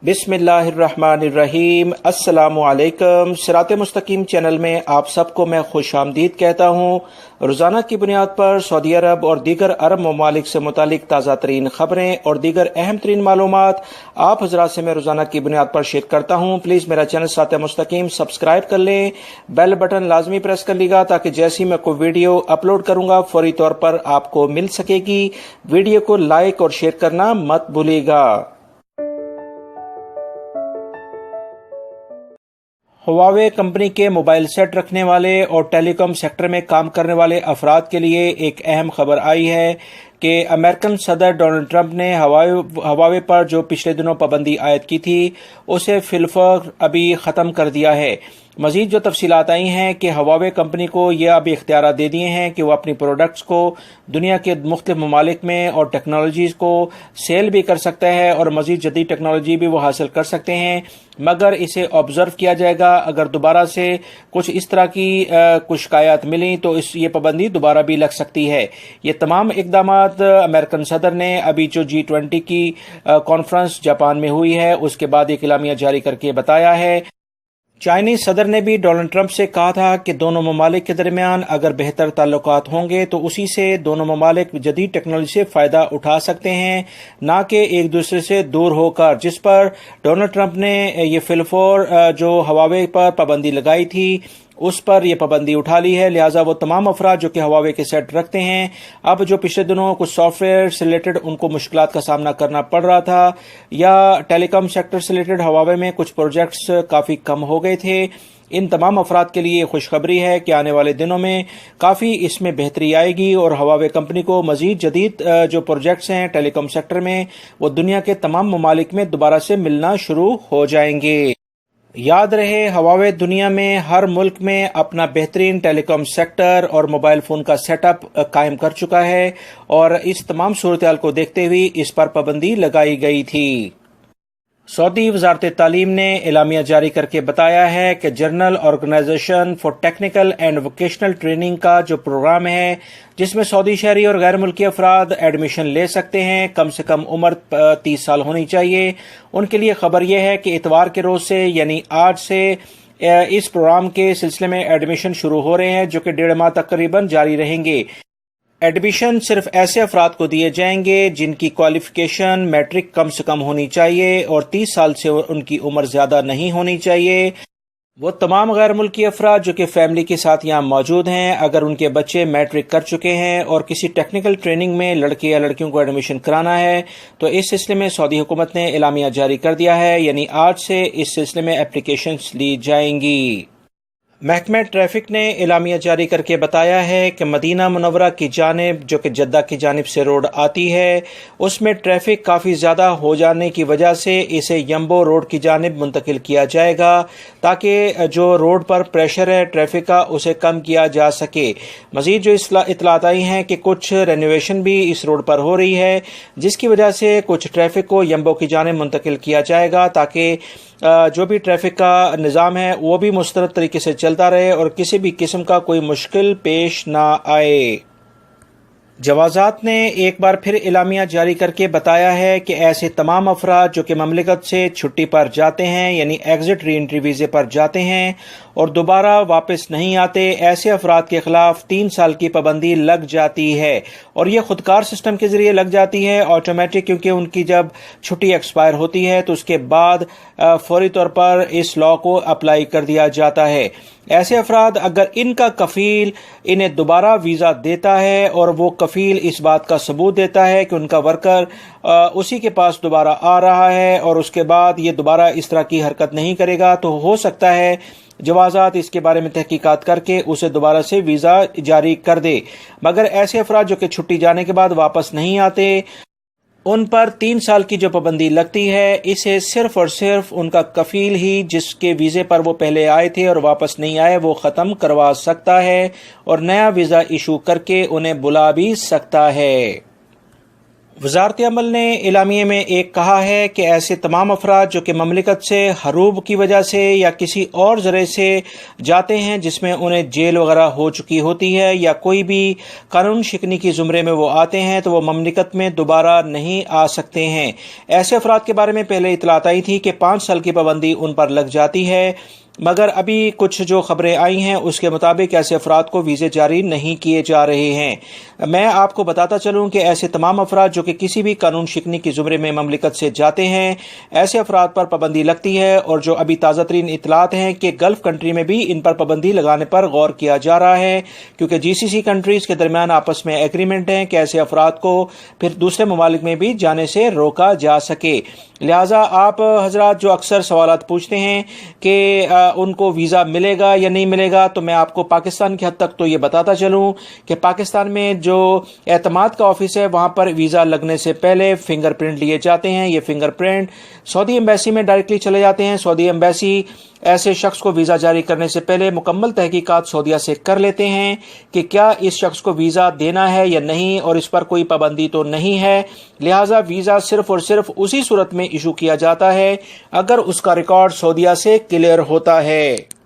बिस्मिल्लाहिर्रहमानिर्रहीम। अस्सलामु अलैकुम। सिरात मुस्तकीम चैनल में आप सबको मैं खुश आमदीद कहता हूँ। रोज़ाना की बुनियाद पर सऊदी अरब और दीगर अरब ममालिक से मुतालिक ताज़ा तरीन खबरें और दीगर अहम तरीन मालूमात आप हज़रात से मैं रोज़ाना की बुनियाद पर शेयर करता हूँ। प्लीज़ मेरा चैनल सिरात मुस्तकीम सब्सक्राइब कर लें, बेल बटन लाजमी प्रेस कर लीजिएगा ताकि जैसे ही मैं कोई वीडियो अपलोड करूँगा फौरी तौर पर आपको मिल सकेगी। वीडियो को लाइक और शेयर करना मत भूलिएगा। हुआवे कंपनी के मोबाइल सेट रखने वाले और टेलीकॉम सेक्टर में काम करने वाले अफराद के लिए एक अहम खबर आई है कि अमेरिकन सदर डोनाल्ड ट्रंप ने हुआवे पर जो पिछले दिनों पाबंदी आयद की थी उसे फिलफौर अभी ख़त्म कर दिया है। मजीद जो तफसीलात आई हैं कि हुआवे कंपनी को यह अभी इख्तियार दे दिए हैं कि वो अपनी प्रोडक्ट्स को दुनिया के मुख्तलिफ ममालिक में और टेक्नोलॉजीज़ को सेल भी कर सकता है और मजीद जदीद टेक्नोलॉजी भी वो हासिल कर सकते हैं, मगर इसे ऑब्जर्व किया जाएगा। अगर दोबारा से कुछ इस तरह की कुछ शिकायत मिली तो ये पाबंदी दोबारा भी लग सकती है। ये तमाम इकदाम अमेरिकन सदर ने अभी जो G20 की कॉन्फ्रेंस जापान में हुई है उसके बाद एक इलामिया जारी करके बताया है। चाइनीज सदर ने भी डोनाल्ड ट्रंप से कहा था कि दोनों ममालिक के दरमियान अगर बेहतर ताल्लुकात होंगे तो उसी से दोनों ममालिक जदीद टेक्नोलॉजी से फ़ायदा उठा सकते हैं, ना कि एक दूसरे से दूर होकर, जिस पर डोनाल्ड ट्रंप ने ये फिलफौर जो हुआवे पर पाबंदी लगाई थी उस पर यह पाबंदी उठा ली है। लिहाजा वो तमाम अफराद जो कि हुआवे के सेट रखते हैं, अब जो पिछले दिनों कुछ सॉफ्टवेयर से रिलेटेड उनको मुश्किलात का सामना करना पड़ रहा था या टेलीकॉम सेक्टर से रिलेटेड हुआवे में कुछ प्रोजेक्ट्स काफ़ी कम हो गए थे, इन तमाम अफराद के लिए खुशखबरी है कि आने वाले दिनों में काफ़ी इसमें बेहतरी आएगी और हुआवे कंपनी को मजीद जदीद जो प्रोजेक्ट्स हैं टेलीकॉम सेक्टर में वो दुनिया के तमाम ममालिक में दोबारा से मिलना शुरू हो जाएंगे। याद रहे, हुआवे दुनिया में हर मुल्क में अपना बेहतरीन टेलीकॉम सेक्टर और मोबाइल फ़ोन का सेटअप कायम कर चुका है और इस तमाम सूरत-ए-हाल को देखते हुए इस पर पाबंदी लगाई गई थी। सऊदी वजारत तालीम ने एलामिया जारी करके बताया है कि general organisation for technical and vocational training का जो प्रोग्राम है जिसमें सऊदी शहरी और गैर मुल्की अफराद एडमिशन ले सकते हैं, कम से कम उम्र 30 साल होनी चाहिए, उनके लिए खबर यह है कि इतवार के रोज से यानी आज से इस प्रोग्राम के सिलसिले में एडमिशन शुरू हो रहे हैं जो कि 1.5 माह तकरीबन जारी रहेंगे। एडमिशन सिर्फ ऐसे अफराद को दिए जाएंगे जिनकी क्वालिफिकेशन मैट्रिक कम से कम होनी चाहिए और 30 साल से उनकी उम्र ज्यादा नहीं होनी चाहिए। वो तमाम गैर मुल्की अफराद जो कि फैमिली के साथ यहाँ मौजूद हैं, अगर उनके बच्चे मैट्रिक कर चुके हैं और किसी टेक्निकल ट्रेनिंग में लड़के या लड़कियों को एडमिशन कराना है तो इस सिलसिले में सऊदी हुकूमत ने एलामिया जारी कर दिया है, यानी आज से इस सिलसिले में एप्लीकेशंस ली जाएंगी। महकमा ट्रैफिक ने एलामिया जारी करके बताया है कि मदीना मुनव्वरा की जानिब जो कि जद्दा की जानिब से रोड आती है उसमें ट्रैफिक काफ़ी ज़्यादा हो जाने की वजह से इसे यम्बो रोड की जानिब मुंतकिल किया जाएगा ताकि जो रोड पर प्रेशर है ट्रैफिक का उसे कम किया जा सके। मज़ीद जो इतलात आई हैं कि कुछ रेनोवेशन भी इस रोड पर हो रही है जिसकी वजह से कुछ ट्रैफिक को यम्बो की जानिब मुंतकिल किया जाएगा ताकि जो भी ट्रैफिक का निज़ाम है वो भी मुस्तरद तरीके से चलता रहे और किसी भी किस्म का कोई मुश्किल पेश ना आए। जवाजात ने एक बार फिर एलामिया जारी करके बताया है कि ऐसे तमाम अफराद जो कि ममलिकत से छुट्टी पर जाते हैं यानी एग्जिट री एंट्री वीज़े पर जाते हैं और दोबारा वापस नहीं आते, ऐसे अफराद के खिलाफ 3 साल की पाबंदी लग जाती है और यह खुदकार सिस्टम के जरिए लग जाती है ऑटोमेटिक, क्योंकि उनकी जब छुट्टी एक्सपायर होती है तो उसके बाद फौरी तौर पर इस लॉ को अप्लाई कर दिया जाता है। ऐसे अफराद अगर इनका कफील इन्हें दोबारा वीज़ा देता है और वो कफील इस बात का सबूत देता है कि उनका वर्कर उसी के पास दोबारा आ रहा है और उसके बाद ये दोबारा इस तरह की हरकत नहीं करेगा तो हो सकता है जवाजात इसके बारे में तहकीकात करके उसे दोबारा से वीज़ा जारी कर दे। मगर ऐसे अफराद जो कि छुट्टी जाने के बाद वापस नहीं आते उन पर 3 साल की जो पाबंदी लगती है इसे सिर्फ और सिर्फ उनका कफील ही जिसके वीज़े पर वो पहले आए थे और वापस नहीं आए वो ख़त्म करवा सकता है और नया वीज़ा इशू करके उन्हें बुला भी सकता है। वजारत अमल ने एलामिये में एक कहा है कि ऐसे तमाम अफराद जो कि ममलिकत से हरूब की वजह से या किसी और ज़रिए से जाते हैं जिसमें उन्हें जेल वगैरह हो चुकी होती है या कोई भी कानून शिकनी की ज़ुमरे में वो आते हैं तो वो ममलिकत में दोबारा नहीं आ सकते हैं। ऐसे अफराद के बारे में पहले इतलात आई थी कि 5 साल की पाबंदी उन पर लग जाती है, मगर अभी कुछ जो खबरें आई हैं उसके मुताबिक ऐसे अफराद को वीज़े जारी नहीं किए जा रहे हैं। मैं आपको बताता चलूं कि ऐसे तमाम अफराद जो कि किसी भी कानून शिकनी की ज़ुमरे में ममलिकत से जाते हैं, ऐसे अफराद पर पाबंदी लगती है। और जो अभी ताज़ा तरीन इतलात हैं कि गल्फ़ कंट्री में भी इन पर पाबंदी लगाने पर गौर किया जा रहा है, क्योंकि GCC कंट्रीज़ के दरमियान आपस में एग्रीमेंट है कि ऐसे अफराद को फिर दूसरे ममालिक में भी जाने से रोका जा सके। लिहाजा आप हजरात जो अक्सर सवालात पूछते हैं कि उनको वीज़ा मिलेगा या नहीं मिलेगा, तो मैं आपको पाकिस्तान की हद तक तो ये बताता चलूँ कि पाकिस्तान में जो एतमाद का ऑफिस है वहाँ पर वीज़ा लगने से पहले फिंगरप्रिंट लिए जाते हैं। ये फिंगरप्रिंट सऊदी एम्बेसी में डायरेक्टली चले जाते हैं। सऊदी एम्बेसी ऐसे शख्स को वीज़ा जारी करने से पहले मुकम्मल तहकीकात सऊदीया से कर लेते हैं कि क्या इस शख्स को वीज़ा देना है या नहीं, और इस पर कोई पाबंदी तो नहीं है। लिहाजा वीज़ा सिर्फ और सिर्फ उसी सूरत में इशू किया जाता है अगर उसका रिकॉर्ड सऊदीया से क्लियर होता है।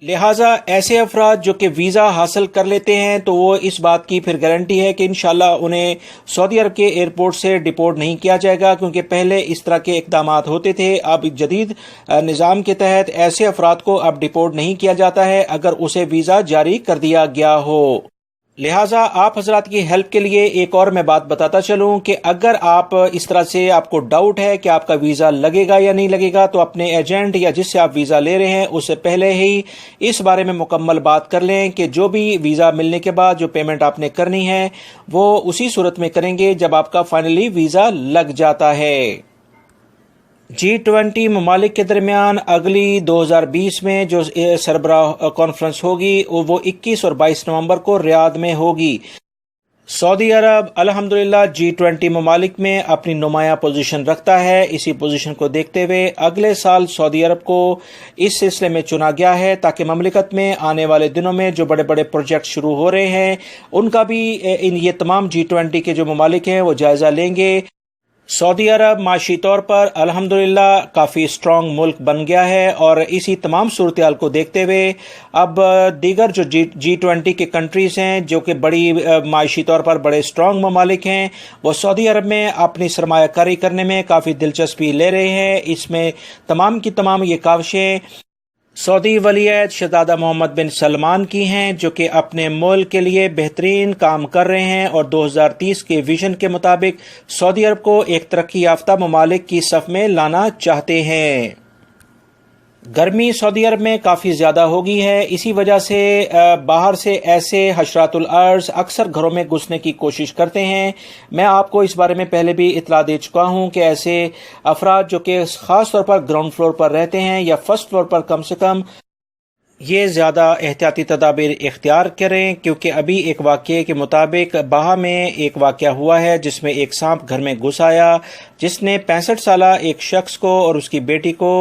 लिहाजा ऐसे अफराद जो कि वीज़ा हासिल कर लेते हैं तो वो इस बात की फिर गारंटी है कि इंशाल्लाह उन्हें सऊदी अरब के एयरपोर्ट से डिपोर्ट नहीं किया जाएगा, क्योंकि पहले इस तरह के इक़दामात होते थे। अब जदीद निज़ाम के तहत ऐसे अफराद को अब डिपोर्ट नहीं किया जाता है अगर उसे वीज़ा जारी कर दिया गया हो। लिहाजा आप हजरात की हेल्प के लिए एक और मैं बात बताता चलूं कि अगर आप इस तरह से आपको डाउट है कि आपका वीज़ा लगेगा या नहीं लगेगा, तो अपने एजेंट या जिससे आप वीज़ा ले रहे हैं उससे पहले ही इस बारे में मुकम्मल बात कर लें कि जो भी वीज़ा मिलने के बाद जो पेमेंट आपने करनी है वो उसी सूरत में करेंगे जब आपका फाइनली वीज़ा लग जाता है। G20 ममालिक के दरमियान अगली 2020 में जो सरबराह कॉन्फ्रेंस होगी वो 21 और 22 नवंबर को रियाद में होगी। सऊदी अरब अल्हम्दुलिल्लाह G20 ममालिक में अपनी नुमाया पोजीशन रखता है। इसी पोजीशन को देखते हुए अगले साल सऊदी अरब को इस सिलसिले में चुना गया है ताकि ममलिकत में आने वाले दिनों में जो बड़े बड़े प्रोजेक्ट शुरू हो रहे हैं उनका भी ये तमाम G20 के जो ममालिक हैं वो जायजा लेंगे। सऊदी अरब माशी तौर पर अल्हम्दुलिल्लाह काफ़ी स्ट्रॉन्ग मुल्क बन गया है, और इसी तमाम सूरत हाल को देखते हुए अब दीगर जो G20 के कंट्रीज़ हैं जो कि बड़ी माशी तौर पर बड़े स्ट्रॉन्ग ममालिक हैं, वो सऊदी अरब में अपनी सरमायाकारी करने में काफ़ी दिलचस्पी ले रहे हैं। इसमें तमाम की तमाम ये काविशें सऊदी वलीअहद शहज़ादा मोहम्मद बिन सलमान की हैं, जो कि अपने मुल्क के लिए बेहतरीन काम कर रहे हैं और 2030 के विजन के मुताबिक सऊदी अरब को एक तरक्की याफ्ता ममालिक की सफ़ में लाना चाहते हैं। गर्मी सऊदी अरब में काफ़ी ज़्यादा हो गई है, इसी वजह से बाहर से ऐसे हशरातुल अर्ज़ अक्सर घरों में घुसने की कोशिश करते हैं। मैं आपको इस बारे में पहले भी इतला दे चुका हूं कि ऐसे अफराद जो कि ख़ास तौर पर ग्राउंड फ्लोर पर रहते हैं या फर्स्ट फ्लोर पर कम से कम ये ज़्यादा एहतियाती तदाबीर इख्तियार करें, क्योंकि अभी एक वाक़े के मुताबिक बाहा में एक वाक़या हुआ है जिसमें एक सांप घर में घुस आया जिसने 65 साला एक शख्स को और उसकी बेटी को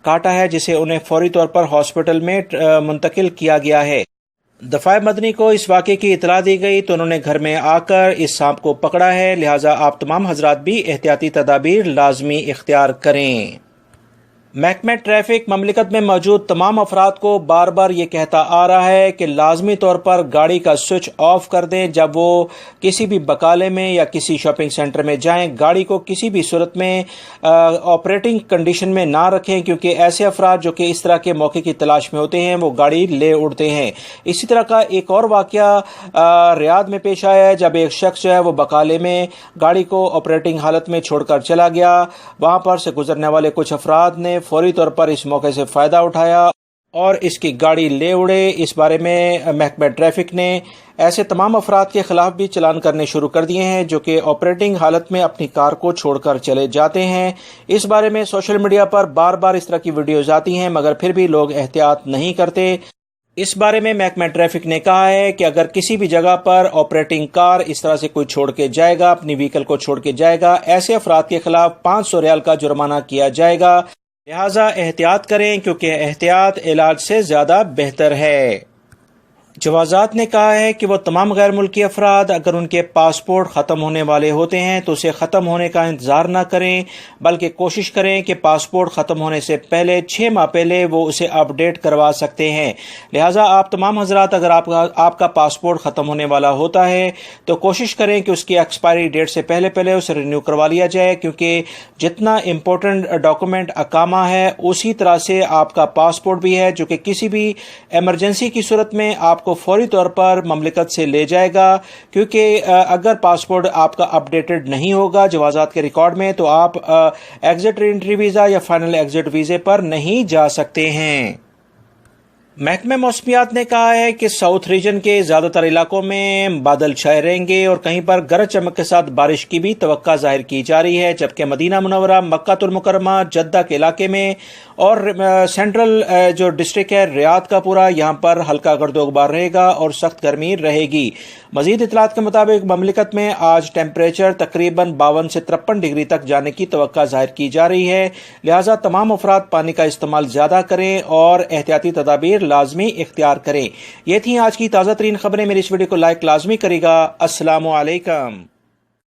काटा है, जिसे उन्हें फौरी तौर पर हॉस्पिटल में मुंतकिल किया गया है। दफ़ाए मदनी को इस वाक़े की इतला दी गई तो उन्होंने घर में आकर इस सांप को पकड़ा है। लिहाजा आप तमाम हजरात भी एहतियाती तदाबीर लाजमी इख्तियार करें। महकमा ट्रैफिक ममलिकत में मौजूद तमाम अफराद को बार बार ये कहता आ रहा है कि लाजमी तौर पर गाड़ी का स्विच ऑफ कर दें जब वो किसी भी बकाले में या किसी शॉपिंग सेंटर में जाएं। गाड़ी को किसी भी सूरत में ऑपरेटिंग कंडीशन में ना रखें, क्योंकि ऐसे अफराद जो कि इस तरह के मौके की तलाश में होते हैं वो गाड़ी ले उड़ते हैं। इसी तरह का एक और वाक़या रियाद में पेश आया है जब एक शख्स जो है वो बकाले में गाड़ी को ऑपरेटिंग हालत में छोड़कर चला गया। वहाँ पर से गुजरने वाले कुछ अफराद ने फौरी तौर पर इस मौके से फ़ायदा उठाया और इसकी गाड़ी ले उड़े। इस बारे में महकमा ट्रैफिक ने ऐसे तमाम अफराद के खिलाफ भी चलान करने शुरू कर दिए हैं जो कि ऑपरेटिंग हालत में अपनी कार को छोड़कर चले जाते हैं। इस बारे में सोशल मीडिया पर बार बार इस तरह की वीडियोज आती हैं, मगर फिर भी लोग एहतियात नहीं करते। इस बारे में महकमा ट्रैफिक ने कहा है कि अगर किसी भी जगह पर ऑपरेटिंग कार इस तरह से कोई छोड़ के जाएगा, अपनी व्हीकल को छोड़ के जाएगा, ऐसे अफराद के खिलाफ 500 रियाल का जुर्माना किया जाएगा। लिहाजा एहतियात करें, क्योंकि एहतियात इलाज से ज़्यादा बेहतर है। جوازات نے کہا ہے کہ وہ تمام غیر ملکی افراد اگر ان کے پاسپورٹ ختم ہونے والے ہوتے ہیں تو اسے ختم ہونے کا انتظار نہ کریں، بلکہ کوشش کریں کہ پاسپورٹ ختم ہونے سے پہلے 6 ماہ پہلے وہ اسے اپ ڈیٹ کروا سکتے ہیں۔ لہٰذا آپ تمام حضرات اگر آپ کا پاسپورٹ ختم ہونے والا ہوتا ہے تو کوشش کریں کہ اس کی ایکسپائری ڈیٹ سے پہلے اسے رینیو کروا لیا جائے، کیونکہ جتنا امپورٹنٹ ڈاکومنٹ اقامہ ہے اسی طرح سے آپ کا پاسپورٹ بھی ہے، جو کہ کسی بھی ایمرجنسی کی صورت میں آپ کو فوری طور پر مملکت سے لے جائے گا، کیونکہ اگر پاسپورٹ آپ کا اپ ڈیٹڈ نہیں ہوگا جوازات کے ریکارڈ میں تو آپ ایگزٹ ری انٹری ویزا یا فائنل ایگزٹ ویزے پر نہیں جا سکتے ہیں۔ محکمہ موسمیات نے کہا ہے کہ ساؤتھ ریجن کے زیادہ تر علاقوں میں بادل چھائے رہیں گے اور کہیں پر گرج چمک کے ساتھ بارش کی بھی توقع ظاہر کی جا رہی ہے، جبکہ مدینہ منورہ، مکہ المکرمہ، جدہ کے علاقے میں اور سینٹرل جو ڈسٹرکٹ ہے ریاض کا پورا، یہاں پر ہلکا گرد و غبار رہے گا اور سخت گرمی رہے گی۔ مزید اطلاعات کے مطابق مملکت میں آج ٹیمپریچر تقریباً 52 سے 53 ڈگری تک جانے کی توقع ظاہر کی جا رہی ہے، لہٰذا تمام افراد پانی کا استعمال زیادہ کریں اور احتیاطی تدابیر لازمی اختیار کریں۔ یہ تھیں آج کی تازہ ترین خبریں۔ میری اس ویڈیو کو لائک لازمی کرے گا۔ السلام علیکم۔